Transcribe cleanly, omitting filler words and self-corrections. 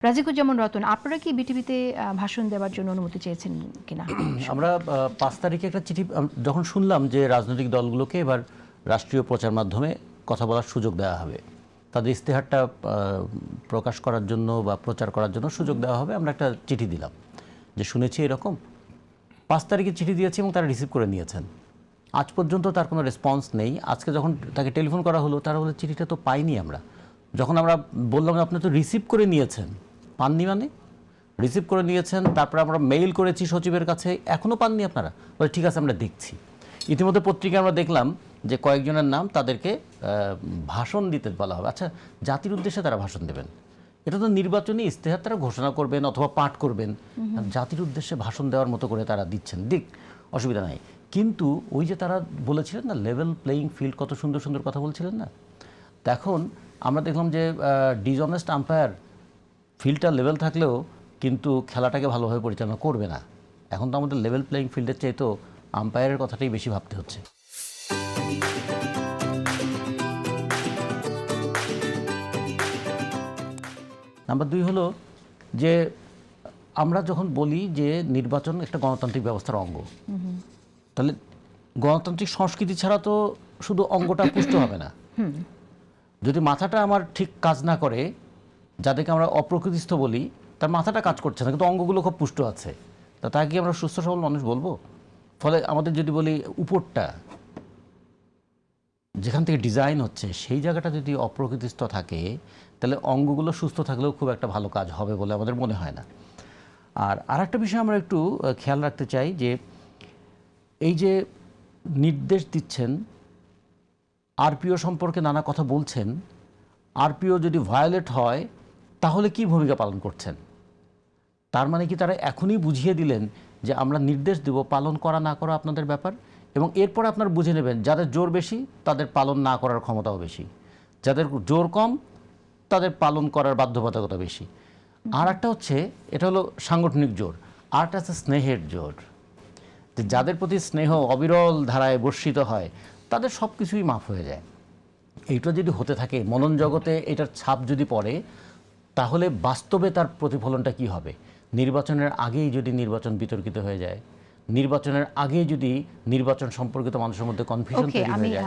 রাজিকুজ্জামান রতন, আপনারা কি বিটিভিতে ভাষণ দেওয়ার জন্য অনুমতি চেয়েছেন কিনা? আমরা 5 তারিখে একটা চিঠি যখন শুনলাম যে রাজনৈতিক দলগুলোকে এবার রাষ্ট্রীয় প্রচার মাধ্যমে কথা বলার সুযোগ দেওয়া হবে, তাদের ইশতেহারটা প্রকাশ করার জন্য বা প্রচার করার জন্য সুযোগ দেওয়া হবে, আমরা একটা চিঠি দিলাম যে শুনেছি এরকম। 5 তারিখে চিঠি দিয়েছি এবং তারা রিসিভ করে নিয়েছেন। আজ পর্যন্ত তার কোনো রেসপন্স নেই। আজকে যখন তাকে টেলিফোন করা হলো, তারা বলে চিঠিটা তো পাইনি আমরা। যখন আমরা বললাম আপনি তো রিসিভ করে নিয়েছেন, পাননি মানে? রিসিভ করে নিয়েছেন, তারপর আমরা মেইল করেছি সচিবের কাছে, এখনও পাননি আপনারা? বলে ঠিক আছে আমরা দেখছি। ইতিমধ্যে পত্রিকায় আমরা দেখলাম যে কয়েকজনের নাম তাদেরকে ভাষণ দিতে বলা হবে। আচ্ছা, জাতির উদ্দেশ্যে তারা ভাষণ দেবেন, এটা তো নির্বাচনী ইশতেহার তারা ঘোষণা করবেন অথবা পাঠ করবেন, জাতির উদ্দেশ্যে ভাষণ দেওয়ার মতো করে তারা দিচ্ছেন, দিক, অসুবিধা নাই। কিন্তু ওই যে তারা বলেছিলেন না লেভেল প্লেয়িং ফিল্ড, কত সুন্দর সুন্দর কথা বলছিলেন না। এখন আমরা দেখলাম যে ডিসঅনেস্ট আম্পায়ার ফিল্ডটা লেভেল থাকলেও কিন্তু খেলাটাকে ভালোভাবে পরিচালনা করবে না। এখন তো আমাদের লেভেল প্লেয়িং ফিল্ডের চাইতেও আম্পায়ারের কথাটাই বেশি ভাবতে হচ্ছে। নাম্বার 2 হলো যে আমরা যখন বলি যে নির্বাচন একটা গণতান্ত্রিক ব্যবস্থার অঙ্গ, তাহলে গণতান্ত্রিক সংস্কৃতি ছাড়া তো শুধু অঙ্গটা পুষ্ট হবে না। যদি মাথাটা আমার ঠিক কাজ না করে, যাদেরকে আমরা অপ্রকৃতিস্থ বলি, তার মাথাটা কাজ করছে না কিন্তু অঙ্গগুলো খুব পুষ্ট আছে, তা তাকে কি আমরা সুস্থ সবল মানুষ বলবো? ফলে আমাদের যদি বলি উপরটা যেখান থেকে ডিজাইন হচ্ছে সেই জায়গাটা যদি অপ্রকৃতিস্থ থাকে, তাহলে অঙ্গগুলো সুস্থ থাকলেও খুব একটা ভালো কাজ হবে বলে আমাদের মনে হয় না। আর আরেকটা বিষয় আমরা একটু খেয়াল রাখতে চাই যে এই যে নির্দেশ দিচ্ছেন, আরপিও সম্পর্কে নানা কথা বলছেন, আরপিও যদি ভায়োলেট হয় তাহলে কি ভূমিকা পালন করছেন? তার মানে কি তারা এখনই বুঝিয়ে দিলেন যে আমরা নির্দেশ দেব, পালন করা না করা আপনাদের ব্যাপার, এবং এরপর আপনারা বুঝে নেবেন যাদের জোর বেশি তাদের পালন না করার ক্ষমতাও বেশি, যাদের জোর কম তাদের পালন করার বাধ্যবাধকতা বেশি। আর একটা হচ্ছে, এটা হলো সাংগঠনিক জোর, আর একটা হচ্ছে স্নেহের জোর, যে যাদের প্রতি স্নেহ অবিরল ধারায় বর্ষিত হয় তাদের সব কিছুই মাফ হয়ে যায়। এইটা যদি হতে থাকে মনন জগতে, এটার ছাপ যদি পড়ে, তাহলে বাস্তবে তার প্রতিফলনটা কি হবে? নির্বাচনের আগেই যদি নির্বাচন বিতর্কিত হয়ে যায়, নির্বাচনের আগেই যদি নির্বাচন সম্পর্কিত মানুষের মধ্যে কনফিউশন তৈরি হয়ে যায়,